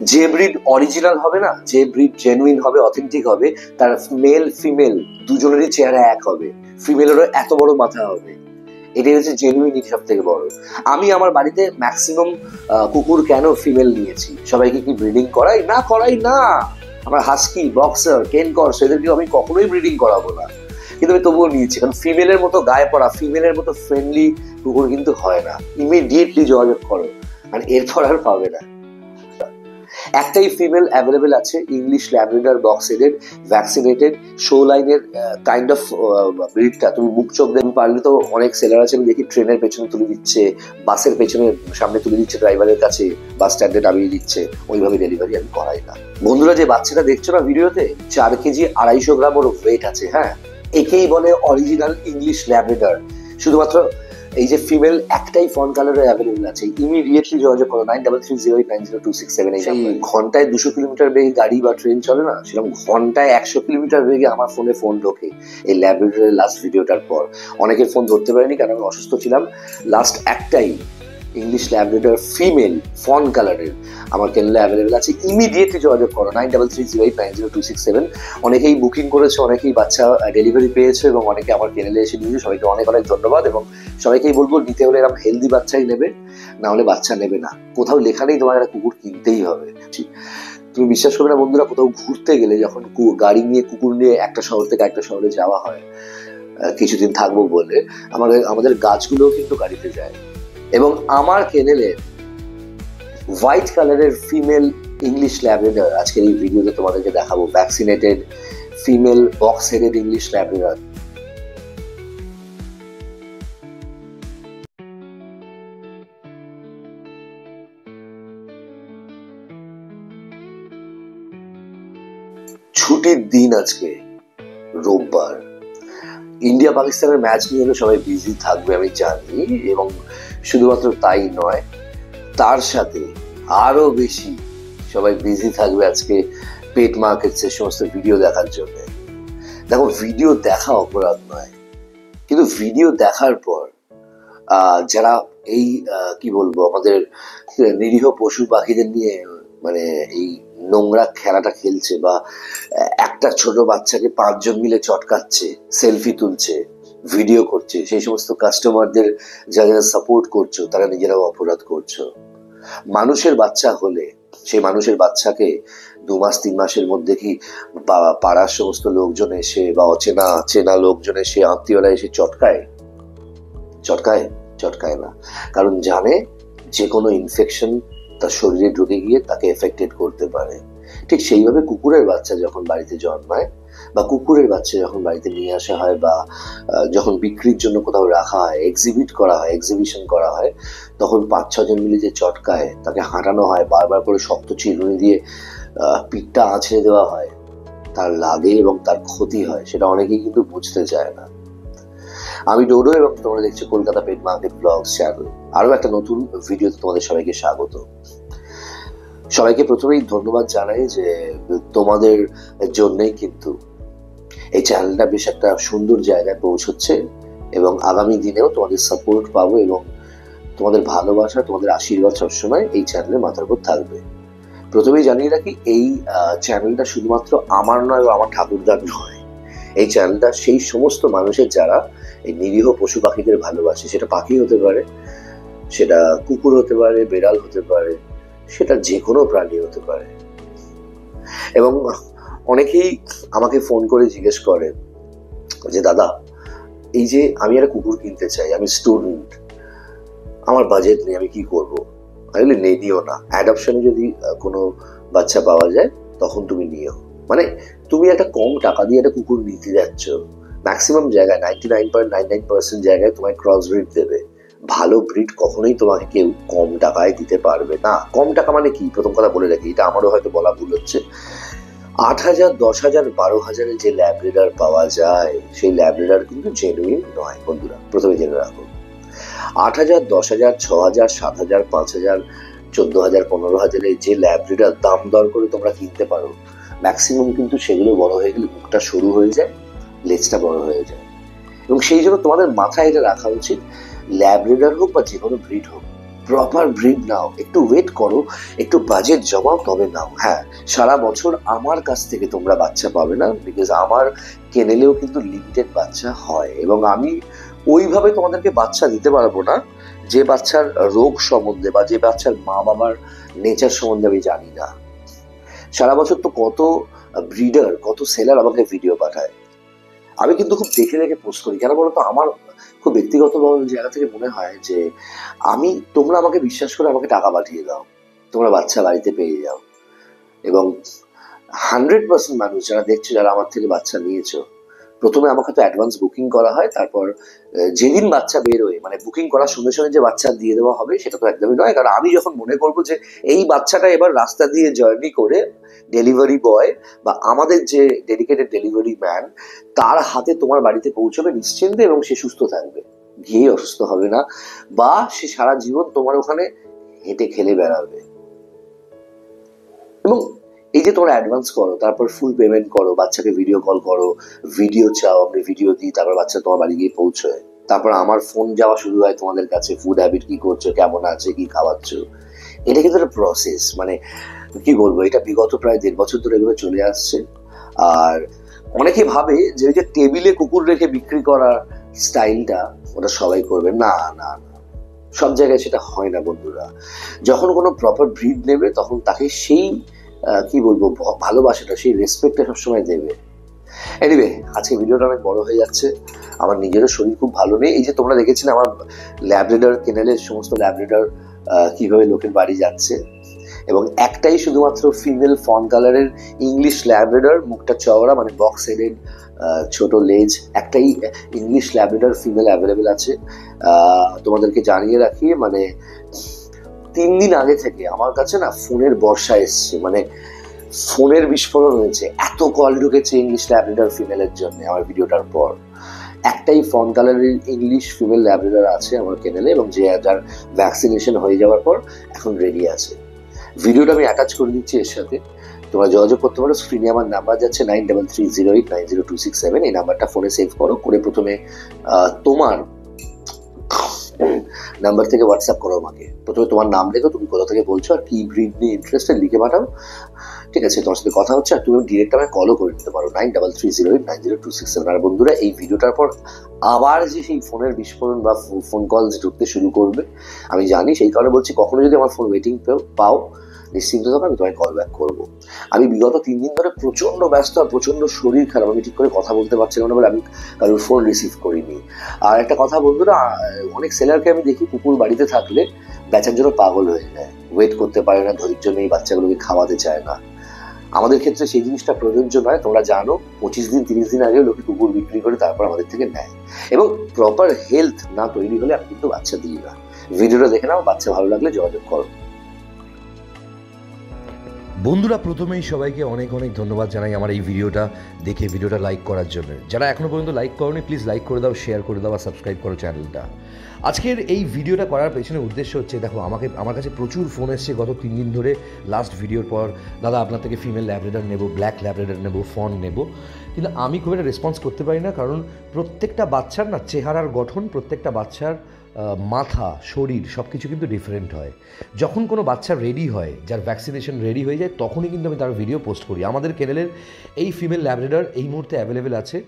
যে breed original হবে না, যে ব্রিড জেনুইন হবে, অথেন্টিক হবে, তার মেল ফিমেল দুজনেরই চেহারা এক হবে, ফিমেলেরও এত বড় মাথা হবে। এটাই হচ্ছে জেনুইনিটি সব থেকে বড়। আমি আমার বাড়িতে ম্যাক্সিমাম কুকুর কেন ফিমেল নিয়েছি, সবাইকে কি ব্রিডিং করাই না? করাই না। আমার হাস্কি, বক্সার, কেন কর্স এদেরকে আমি কখনোই ব্রিডিং করাবো না, কিন্তু আমি তবুও নিয়েছি, কারণ ফিমেলের মতো গায়ে পড়া, ফিমেলের মতো ফ্রেন্ডলি কুকুর কিন্তু হয় না। ইমিডিয়েটলি যোগাযোগ করো, আর এরপর আর পাবে না। একটাই ফিমেল অ্যাভেলেবেল আছে, ইংলিশ ল্যাব্রাডর বক্সেডের, ভ্যাকসিনেটেড, শো লাইনের কাইন্ড অফ ব্রিডটা। তুমি মুখ চোখ দেখতে পারলে তো অনেক সেলার আছে, আমি দেখি ট্রেনের পেছনে তুলে দিচ্ছে, বাসের পেছনে সামনে তুলে দিচ্ছে, ড্রাইভারের কাছে বাস স্ট্যান্ডে নামিয়ে দিচ্ছে, ওইভাবে ডেলিভারি আমি করাই না। বন্ধুরা, যে বাচ্চাটা দেখছো না ভিডিওতে, 4 কেজি 250 গ্রাম ওর ওয়েট আছে। হ্যাঁ, একেই বলে অরিজিনাল ইংলিশ ল্যাব্রাডর। শুধুমাত্র এই যে ফিমেল একটাই ফন কালারে অ্যাভেলেবল আছে, ইমিডিয়েটলি যোগাযোগ করো 9330890267। এই ঘন্টায় 200 কিলোমিটার বেগে গাড়ি বা ট্রেন চলে না, সেরকম ঘন্টায় 100 কিলোমিটার বেগে আমার ফোনে ফোন ঢোকে এই ল্যাবরেটরির লাস্ট ভিডিওটার পর। অনেকের ফোন ধরতে পারেনি কারণ আমি অসুস্থ ছিলাম। লাস্ট একটাই ইংলিশ ল্যাব্রাডর ফিমেল ফন কালারের আমার কেনলে অ্যাভেলেবেল আছে, ইমিডিয়েটলি যোগাযোগ করো 9330890267। অনেকেই বুকিং করেছে, অনেকেই বাচ্চা ডেলিভারি পেয়েছে, এবং অনেকে আমার কেনেলে এসে নিয়েছে। সবাইকে অনেক অনেক ধন্যবাদ, এবং সবাইকেই বলবো নিতে হলে এরকম হেলদি বাচ্চাই নেবে, না হলে বাচ্চা নেবে না। কোথাও লেখা নেই তোমার একটা কুকুর কিনতেই হবে। তুমি বিশ্বাস করবে না বন্ধুরা, কোথাও ঘুরতে গেলে যখন গাড়ি নিয়ে কুকুর নিয়ে একটা শহর থেকে একটা শহরে যাওয়া হয়, কিছুদিন থাকবো বলে, আমাদের গাছগুলোও কিন্তু গাড়িতে যায়। এবং আমার কেনেলে হোয়াইট কালারের ফিমেল ইংলিশ ল্যাব্রাডর আজকের এই ভিডিওতে তোমাদেরকে দেখাবো, vaccinated female box headed English Labrador. ছুটির দিন আজকে, রোববার। ইন্ডিয়া পাকিস্তানের ম্যাচ নিয়ে তো সবাই বিজি থাকবে আমি জানি, এবং শুধুমাত্র তাই নয়, তার সাথে আরো বেশি সবাই বিজি থাকবে আজকে পেট মার্কেটসের সমস্ত ভিডিও দেখার জন্য। দেখো, ভিডিও দেখা অপরাধ নয়, কিন্তু ভিডিও দেখার পর যারা এই কি বলবো আমাদের নিরীহ পশু পাখিদের নিয়ে মানে এই নোংরা খেলাটা খেলছে, বা একটা ছোট বাচ্চাকে 5 জন মিলে চটকাচ্ছে, সেলফি তুলছে, ভিডিও করছে, সেই সমস্ত কাস্টমারদের যারা সাপোর্ট করছো তারা নিজেরাও অপরাধ করছো। মানুষের বাচ্চা হলে সেই মানুষের বাচ্চাকে 2 মাস 3 মাসের মধ্যে কি পাড়ার সমস্ত লোকজন এসে বা অচেনা চেনা লোকজন এসে, আত্মীয়রা এসে চটকায়? চটকায় না, কারণ জানে যে কোনো ইনফেকশন তার শরীরে ঢুকে গিয়ে তাকে এফেক্টেড করতে পারে। ঠিক সেইভাবে কুকুরের বাচ্চা যখন বাড়িতে জন্মায়, বা কুকুরের বাচ্চা যখন বাড়িতে নিয়ে আসা হয়, বা যখন বিক্রির জন্য কোথাও রাখা হয়, এক্সিবিশন করা হয়, তখন 5-6 জন মিলে যে চটকায়, তাকে হাঁটানো হয়, বারবার করে শক্ত চিরুনি দিয়ে পিঠটা আঁচড়ে দেওয়া হয়, তার লাগে এবং তার ক্ষতি হয়, সেটা অনেকেই কিন্তু বুঝতে চায় না। আমি ডোডো, এবং তোমরা দেখছো Kolkata pet market blogs channel. আরো একটা নতুন ভিডিওতে তোমাদের সবাইকে স্বাগত। সবাইকে প্রথমেই ধন্যবাদ জানাই যে তোমাদের জন্যই কিন্তু এই চ্যানেলটা বেশ একটা সুন্দর জায়গায় পৌঁছচ্ছে, এবং আগামী দিনেও তোমাদের সাপোর্ট পাবো, এবং তোমাদের ভালোবাসা, তোমাদের আশীর্বাদ সবসময় এই চ্যানেলের মাথার উপর থাকবে। প্রথমেই জানিয়ে রাখি, এই চ্যানেলটা শুধুমাত্র আমার নয় বা আমার ঠাকুরদার নয়। এই চ্যানেলটা সেই সমস্ত মানুষের যারা এই নিরীহ পশু পাখিদের ভালোবাসে। সেটা পাখি হতে পারে, সেটা কুকুর হতে পারে, বেড়াল হতে পারে, সেটা যে কোনো প্রাণী হতে পারে। এবং অনেকেই আমাকে ফোন করে জিজ্ঞেস করে যে দাদা, এই যে আমি একটা কুকুর কিনতে চাই, আমি স্টুডেন্ট, আমার বাজেট নেই, আমি কি করব? আমি বলি নিও না, অ্যাডপশনে যদি কোনো বাচ্চা পাওয়া যায় তখন তুমি নিও। মানে তুমি একটা কম টাকা দিয়ে একটা কুকুর নিতে যাচ্ছ, ম্যাক্সিমাম জায়গায় 99.99% জায়গায় তোমায় ক্রস ব্রিড দেবে। ভালো ব্রিড কখনোই তোমাকে কেউ কম টাকায় দিতে পারবে না। কম টাকা মানে কি, প্রথম কথা বলে রাখি, এটা আমারও হয়তো বলা ভুল হচ্ছে। 8,000, 10,000, 12,000 যে ল্যাব্রাডর পাওয়া যায়, সেই ল্যাব্রাডর কিন্তু জেনুইন নয় বন্ধুরা, প্রথমে জেনে রাখো। 8,000, 10,000, 6,000, 7,000, 5,000, 14,000, 15,000 যে ল্যাব্রাডর দাম দর করে তোমরা কিনতে পারো, ম্যাক্সিমাম কিন্তু সেগুলো বড় হয়ে গেলে মুখটা সরু হয়ে যায়, লেজটা বড় হয়ে যায়। এবং সেই জন্য তোমাদের মাথায় এটা রাখা উচিত, ল্যাব্রাডর হোক বা যে কোনো ব্রিড হোক, প্রপার ব্রিড নাও, একটু ওয়েট করো, একটু বাজেট জমাও, তবে নাও। হ্যাঁ, সারা বছর আমার কাছ থেকে তোমরা বাচ্চা পাবে না, বিকজ আমার কেনেলেও কিন্তু লিমিটেড বাচ্চা হয়, এবং আমি ওইভাবে তোমাদেরকে বাচ্চা দিতে পারবো না যে বাচ্চার রোগ সম্বন্ধে বা যে বাচ্চার মা বাবার নেচার সম্বন্ধে আমি জানি না। সারা বছর তো কত ব্রিডার, কত সেলার আমাকে ভিডিও পাঠায়, আমি কিন্তু খুব দেখে দেখে পোস্ট করি। কেন বলতো, আমার খুব ব্যক্তিগত জায়গা থেকে মনে হয় যে তোমরা আমাকে বিশ্বাস করে আমাকে টাকা পাঠিয়ে দাও, তোমরা বাচ্চা বাড়িতে পেয়ে যাও, এবং 100% মানুষ যারা দেখছো, যারা আমার থেকে বাচ্চা নিয়েছো, প্রথমে আমাকে তো অ্যাডভান্স বুকিং করা হয়, তারপর যেদিন বাচ্চা বেরোয়, মানে বুকিং করার সঙ্গে সঙ্গে যে বাচ্চা দিয়ে দেওয়া হবে সেটা তো একদমই নয়। কারণ আমি যখন মনে করবো যে এই বাচ্চাটা এবার রাস্তা দিয়ে জার্নি করে ডেলিভারি বয় বা আমাদের যে ডেডিকেটেড ডেলিভারি ম্যান, তার হাতে তোমার বাড়িতে পৌঁছবে নিশ্চিন্তে, এবং সে সুস্থ থাকবে, গিয়ে অসুস্থ হবে না, বা সে সারা জীবন তোমার ওখানে হেঁটে খেলে বেড়াবে। এবং এই যে তোমরা অ্যাডভান্স করো, তারপর ফুল পেমেন্ট করো, বাচ্চাকে ভিডিও কল করো, ভিডিও চাও, আমি ভিডিও দিই, তারপর বাচ্চা তোমার বাড়ি গিয়ে পৌঁছয়, তারপর আমার ফোন যাওয়া শুরু হয় তোমাদের কাছে, ফুড হ্যাবিট কি করছো, কেমন আছে, কি খাওয়াচ্ছ। এটা কিন্তু একটা প্রসেস, মানে কি বলবো, এটা বিগত প্রায় 1.5 বছর ধরে এভাবে চলে আসছে। আর অনেকে ভাবে যে ওই যে টেবিলে কুকুর রেখে বিক্রি করার স্টাইলটা ওটা সবাই করবে, না না, সব জায়গায় সেটা হয় না বন্ধুরা। যখন কোনো প্রপার ব্রিড নেবে, তখন তাকে সেই কি বলবো, ভালোবাসাটা, সেই রেসপেক্টটা সবসময় দেবে। এনিওয়ে, আজকে ভিডিওটা অনেক বড় হয়ে যাচ্ছে, আমার নিজেরও শরীর খুব ভালো নেই। এই যে তোমরা দেখেছিলে আমার ল্যাব্রেডর কেনেলের সমস্ত ল্যাব্রেডর কিভাবে লোকের বাড়ি যাচ্ছে, এবং একটাই শুধুমাত্র ফিমেল ফন কালারের ইংলিশ ল্যাব্রেডর, মুখটা চওড়া, মানে বক্স হেডেড, ছোট লেজ, একটাই ইংলিশ ল্যাব্রেডর ফিমেল অ্যাভেলেবেল আছে। তোমাদেরকে জানিয়ে রাখি, মানে 3 দিন আগে থেকে আমার কাছে না ফোনের বর্ষা এসছে, মানে ফোনের বিস্ফোরণ হয়েছে, এত কল ঢুকেছে ইংলিশ ল্যাব্রেডর ফিমেলের জন্য আমার ভিডিওটার পর। একটাই ফন কালারের ইংলিশ ফিমেল ল্যাব্রেডর আছে আমার কেনেলে, এবং যে যার ভ্যাকসিনেশন হয়ে যাওয়ার পর এখন রেডি আছে। ভিডিওটা আমি অ্যাটাচ করে দিচ্ছি এর সাথে, তোমরা যোগাযোগ করতে পারো। স্ক্রিনে আমার নাম্বার যাচ্ছে 9330890267, এই নাম্বারটা ফোনে সেভ করো, করে প্রথমে তোমার নাম্বার থেকে হোয়াটসঅ্যাপ করো আমাকে। প্রথমে তোমার নাম লেখো, তুমি কোথা থেকে বলছো আর কি ব্রিড নিয়ে ইন্টারেস্টেড, লিখে পাঠাও, ঠিক আছে? তোমার সাথে কথা হচ্ছে, আর তুমি ডিরেক্ট আমাকে কলও করে নিতে পারো 9330890267। আর বন্ধুরা, এই ভিডিওটার পর আবার যে সেই ফোনের বিস্ফোরণ বা ফোন কল ঢুকতে শুরু করবে আমি জানি, সেই কারণে বলছি, কখনো যদি আমার ফোন ওয়েটিং পাও, নিশ্চিন্ত থাকো, আমি তোমায় কল ব্যাক করবো। আমি বিগত 3 দিন ধরে প্রচন্ড ব্যস্ত আর প্রচন্ড শরীর খারাপ, আমি ঠিক করে কথা বলতে পারছিলাম না বলে আমি কারোর ফোন রিসিভ করিনি। আর একটা কথা বন্ধুরা, অনেক সেলারকে আমি দেখি কুকুর বাড়িতে থাকলে বেচার জন্য পাগল হয়ে যায়, ওয়েট করতে পারে না, ধৈর্য নেই, বাচ্চাগুলোকে খাওয়াতে চায় না। আমাদের ক্ষেত্রে সেই জিনিসটা প্রযোজ্য নয়, তোমরা জানো। 25 দিন 30 দিন আগেও লোকে কুকুর বিক্রি করে তারপর আমাদের থেকে নেয়, এবং প্রপার হেলথ না তৈরি হলে আমি কিন্তু বাচ্চা দিই না। ভিডিওটা দেখে নাও, বাচ্চা ভালো লাগলে যোগাযোগ করো। বন্ধুরা, প্রথমেই সবাইকে অনেক অনেক ধন্যবাদ জানাই আমার এই ভিডিওটা দেখে ভিডিওটা লাইক করার জন্য। যারা এখনও পর্যন্ত লাইক করোনি, প্লিজ লাইক করে দাও, শেয়ার করে দাও আর সাবস্ক্রাইব করো চ্যানেলটা। আজকের এই ভিডিওটা করার পেছনে উদ্দেশ্য হচ্ছে, দেখো আমার কাছে প্রচুর ফোন এসছে গত 3 দিন ধরে, লাস্ট ভিডিওর পর, দাদা আপনার থেকে ফিমেল ল্যাব্রেডর নেব, ব্ল্যাক ল্যাব্রেডর নেব, ফন নেব, কিন্তু আমি খুব একটা রেসপন্স করতে পারি না, কারণ প্রত্যেকটা বাচ্চার না চেহারার গঠন, প্রত্যেকটা বাচ্চার মাথা, শরীর সব কিছু কিন্তু ডিফারেন্ট হয়। যখন কোনো বাচ্চা রেডি হয়, যার ভ্যাকসিনেশন রেডি হয়ে যায়, তখনই কিন্তু আমি তার ভিডিও পোস্ট করি। আমাদের কেনেলের এই ফিমেল ল্যাব্রেডর এই মুহূর্তে অ্যাভেলেবেল আছে,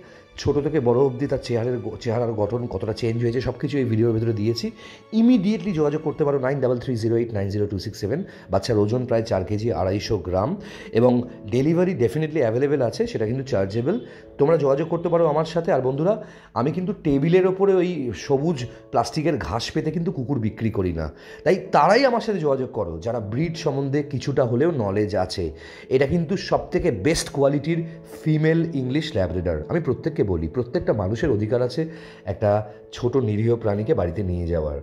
ছোটো থেকে বড় অবধি তার চেহারার গঠন কতটা চেঞ্জ হয়েছে সব কিছু এই ভিডিওর ভিতরে দিয়েছি। ইমিডিয়েটলি যোগাযোগ করতে পারো 9330890267। বাচ্চার ওজন প্রায় 4 কেজি 250 গ্রাম, এবং ডেলিভারি ডেফিনেটলি অ্যাভেলেবেল আছে, সেটা কিন্তু চার্জেবল। তোমরা যোগাযোগ করতে পারো আমার সাথে। আর বন্ধুরা, আমি কিন্তু টেবিলের ওপরে ওই সবুজ প্লাস্টিকের ঘাস পেতে কিন্তু কুকুর বিক্রি করি না, তাই তারাই আমার সাথে যোগাযোগ করো যারা ব্রিড সম্বন্ধে কিছুটা হলেও নলেজ আছে। এটা কিন্তু সবথেকে বেস্ট কোয়ালিটির ফিমেল ইংলিশ ল্যাব্রেডর। আমি প্রত্যেককে বলি, প্রত্যেকটা মানুষের অধিকার আছে একটা ছোট নিরীহ প্রাণীকে বাড়িতে নিয়ে যাওয়ার।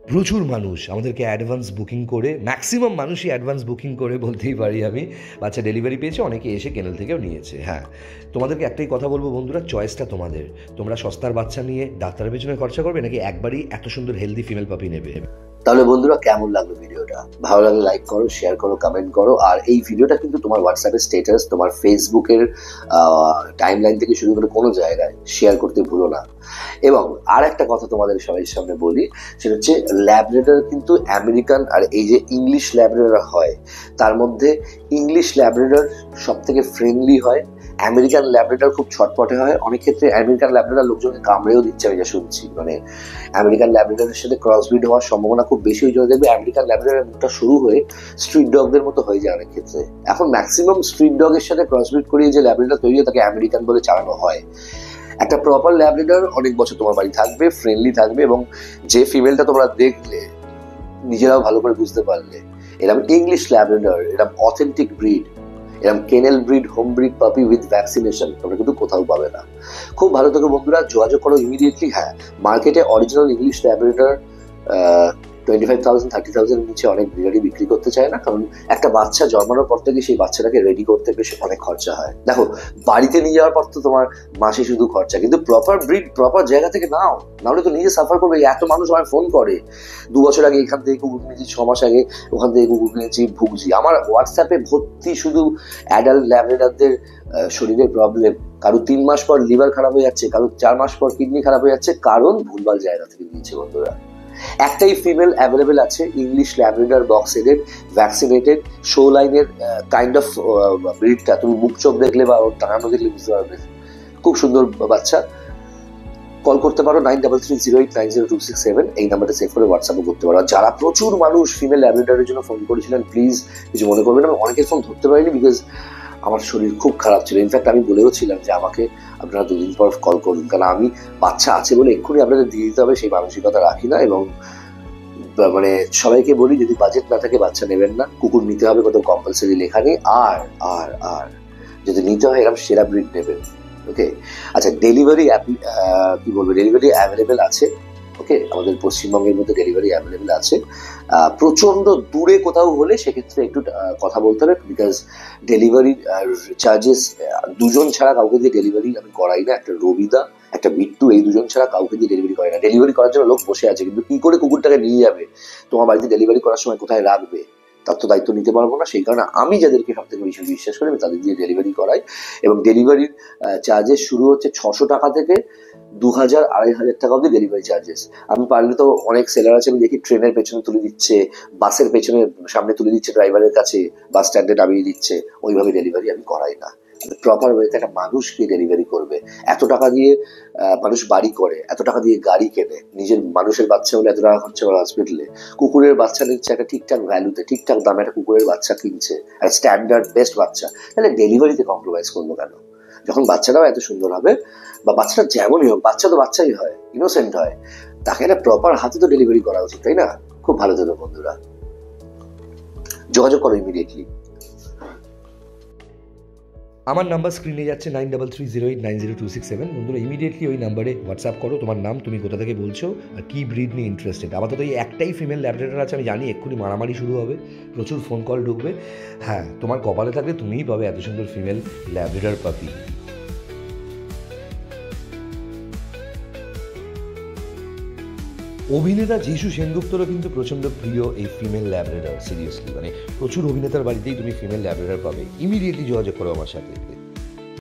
প্রচুর মানুষ আমাদেরকে অ্যাডভান্স বুকিং করে, ম্যাক্সিমাম মানুষই অ্যাডভান্স বুকিং করে বলতেই পারি আমি, বাচ্চা ডেলিভারি পেয়েছে, অনেকে এসে কেনেল থেকেও নিয়েছে। হ্যাঁ, তোমাদেরকে একটাই কথা বলবো বন্ধুরা, চয়েসটা তোমাদের। তোমরা সস্তার বাচ্চা নিয়ে ডাক্তারের পেছনে খরচা করবে, নাকি একবারই এত সুন্দর হেলদি ফিমেল পাপি নেবে? তাহলে বন্ধুরা কেমন লাগলো ভিডিওটা? ভালো লাগলে লাইক করো, শেয়ার করো, কমেন্ট করো। আর এই ভিডিওটা কিন্তু তোমার হোয়াটসঅ্যাপের স্ট্যাটাস, তোমার ফেসবুকের টাইমলাইন থেকে শুরু করে কোনো জায়গায় শেয়ার করতে ভুলো না। এবং আর একটা কথা তোমাদের সবাই সামনে বলি, সেটা হচ্ছে ল্যাব্রাডর কিন্তু আমেরিকান আর এই যে ইংলিশ ল্যাব্রাডর হয়, তার মধ্যে ইংলিশ ল্যাব্রাডর সব থেকে ফ্রেন্ডলি হয়, আমেরিকান ল্যাব্রাডর খুব ছটপটে হয়। অনেক ক্ষেত্রে আমেরিকান ল্যাব্রাডর লোকজনকে কামড়েও দিচ্ছে, আমি যা শুনছি। মানে আমেরিকান ল্যাব্রাডরের সাথে ক্রসব্রিড হওয়ার সম্ভাবনা খুব বেশি। ওই জন্য দেখবে আমেরিকান ল্যাব্রাডরের মুখটা শুরু হয়ে স্ট্রিট ডগদের মতো হয়ে যায় অনেক ক্ষেত্রে। এখন ম্যাক্সিমাম স্ট্রিট ডগের সাথে ক্রসব্রিড করিয়ে যে ল্যাব্রাডর তৈরি হয় তাকে আমেরিকান বলে চালানো হয়। একটা প্রপার ল্যাব্রাডর অনেক বছর তোমার বাড়ি থাকবে, ফ্রেন্ডলি থাকবে, এবং যে ফিমেলটা তোমরা দেখলে নিজেরাও ভালো করে বুঝতে পারলে এরকম ইংলিশ ল্যাব্রাডর, এরকম অথেন্টিক ব্রিড, এরকম কেনেল ব্রিড, হোম ব্রিড পাপি উইথ ভ্যাকসিনেশন তোমরা কিন্তু কোথাও পাবে না। খুব ভালো থেকে বন্ধুরা যোগাযোগ করো ইমিডিয়েটলি। হ্যাঁ, মার্কেটে অরিজিনাল ইংলিশ ল্যাব্রাডর 25,000 30,000 নিচে অনেক ব্রিডারই বিক্রি করতে চায় না, কারণ একটা বাচ্চা জন্মানোর পর থেকে সেই বাচ্চাটাকে রেডি করতে বেশ অনেক খরচা হয়। দেখো, বাড়িতে নিয়ে যাওয়ার পর তো তোমার মাসে শুধু খরচা, কিন্তু প্রপার ব্রিড প্রপার জায়গা থেকে নাও, নাহলে তো নিজে সাফার করবে। এত মানুষ আমার ফোন করে, 2 বছর আগে এখান থেকে কুকুর কিনেছি, 6 মাস আগে ওখান থেকে কুকুর কিনেছি, ভুগছি। আমার হোয়াটসঅ্যাপে ভর্তি শুধু অ্যাডাল্ট ল্যাব্রাডরদের শরীরের প্রবলেম। কারো 3 মাস পর লিভার খারাপ হয়ে যাচ্ছে, কারো 4 মাস পর কিডনি খারাপ হয়ে যাচ্ছে, কারণ ভুলভাল জায়গা থেকে নিয়েছে। বন্ধুরা, একটাই ফিমেল অ্যাভেলেবেল আছে, English Labrador box headed, vaccinated, show লাইনের কাইন্ড অফ ব্রিডটা। তুমি মুখ চোখ দেখলে বা ওর টাঙানো দেখলে বুঝতে পারবে, খুব সুন্দর বাচ্চা। কল করতে পারো 9330890267, এই নাম্বারটা সেভ করে হোয়াটসঅ্যাপে করতে পারো। যারা প্রচুর মানুষ ফিমেল ল্যাব্রাডরের জন্য ফোন করেছিলেন, প্লিজ কিছু মনে করবেন না। আমি অনেকের ফোন ধরতে পারিনি বিকজ আমার শরীর খুব খারাপ ছিল। ইনফ্যাক্ট আমি বলেও ছিলাম যে আমাকে আপনারা 2 দিন পর কল করুন, কারণ আমি বাচ্চা আছে বলে এক্ষুনি আপনাদের দিয়ে দিতে হবে সেই মানসিকতা রাখি না। এবং মানে সবাইকে বলি, যদি বাজেট না থাকে বাচ্চা নেবেন না, কুকুর নিতে হবে কোথাও কম্পালসারি লেখা নেই। আর আর আর যদি নিতে হয় এরকম সেরা ব্রিড নেবেন। ওকে, আচ্ছা, ডেলিভারি কি বলবো, ডেলিভারি অ্যাভেলেবেল আছে। ওকে, আমাদের পশ্চিমবঙ্গের মধ্যে ডেলিভারি অ্যাভেলেবেল আছে। প্রচন্ড দূরে কোথাও হলে সেক্ষেত্রে একটু কথা বলতে হবে, বিকজ ডেলিভারি চার্জেস 2 জন ছাড়া কাউকে দিয়ে ডেলিভারি আমি করাই না। একটা রবিদা, একটা বিট্টু, এই 2 জন ছাড়া কাউকে দিয়ে ডেলিভারি করে না। ডেলিভারি করার জন্য লোক বসে আছে, কিন্তু কি করে কুকুরটাকে নিয়ে যাবে, তোমার বাড়িতে ডেলিভারি করার সময় কোথায় রাখবে, তার তো দায়িত্ব নিতে পারবো না। সেই কারণে আমি যাদেরকে সব থেকে বেশি বিশ্বাস করি আমি তাদের দিয়ে ডেলিভারি করাই। এবং ডেলিভারির চার্জেস শুরু হচ্ছে 600 টাকা থেকে 2,000 2,500 টাকা অব্দি ডেলিভারি চার্জেস। আমি পারলে তো অনেক সেলার আছে, আমি দেখি ট্রেনের পেছনে তুলে দিচ্ছে, বাসের পেছনে সামনে তুলে দিচ্ছে, ড্রাইভারের কাছে বাস স্ট্যান্ডে নামিয়ে দিচ্ছে। ওইভাবে ডেলিভারি আমি করাই না। প্রপার ওয়েতে একটা মানুষকে ডেলিভারি করবে। এত টাকা দিয়ে মানুষ বাড়ি করে, এত টাকা দিয়ে গাড়ি কেনে, নিজের মানুষের বাচ্চা হলে এত টাকা খরচা করে হসপিটালে, কুকুরের বাচ্চা নিচ্ছে একটা ঠিকঠাক ভ্যালুতে, ঠিকঠাক দামে একটা কুকুরের বাচ্চা কিনছে, আর স্ট্যান্ডার্ড বেস্ট বাচ্চা, তাহলে ডেলিভারিতে কম্প্রোমাইজ করবো কেন? যখন বাচ্চাটাও এত সুন্দর হবে, বা বাচ্চাটা যেমনই হোক, বাচ্চা তো বাচ্চাই হয়, ইনোসেন্ট হয়, তাকে একটা প্রপার হাতে তো ডেলিভারি করা উচিত, তাই না? খুব ভালো থেকো বন্ধুরা, যোগাযোগ করো ইমিডিয়েটলি। আমার নাম্বার স্ক্রিনে যাচ্ছে 9330890267। বন্ধুরা, ইমিডিয়েটলি ওই নাম্বারে হোয়াটসঅ্যাপ করো তোমার নাম, তুমি কোথা থেকে বলছো, আর কী ব্রিড নিয়ে ইন্টারেস্টেড। আপাতত এই একটাই ফিমেল ল্যাব্রাডর আছে, আমি জানি এক্ষুনি মারামারি শুরু হবে, প্রচুর ফোন কল ঢুকবে। হ্যাঁ, তোমার কপালে থাকলে তুমিই পাবে এত সুন্দর ফিমেল ল্যাব্রাডর পাপি। অভিনেতা যিশু সেনগুপ্তরও কিন্তু প্রচণ্ড প্রিয় এই ফিমেল ল্যাব্রাডর। সিরিয়াসলি, মানে প্রচুর অভিনেতার বাড়িতেই তুমি ফিমেল ল্যাব্রাডর পাবে। ইমিডিয়েটলি যোগাযোগ করো আমার সাথে।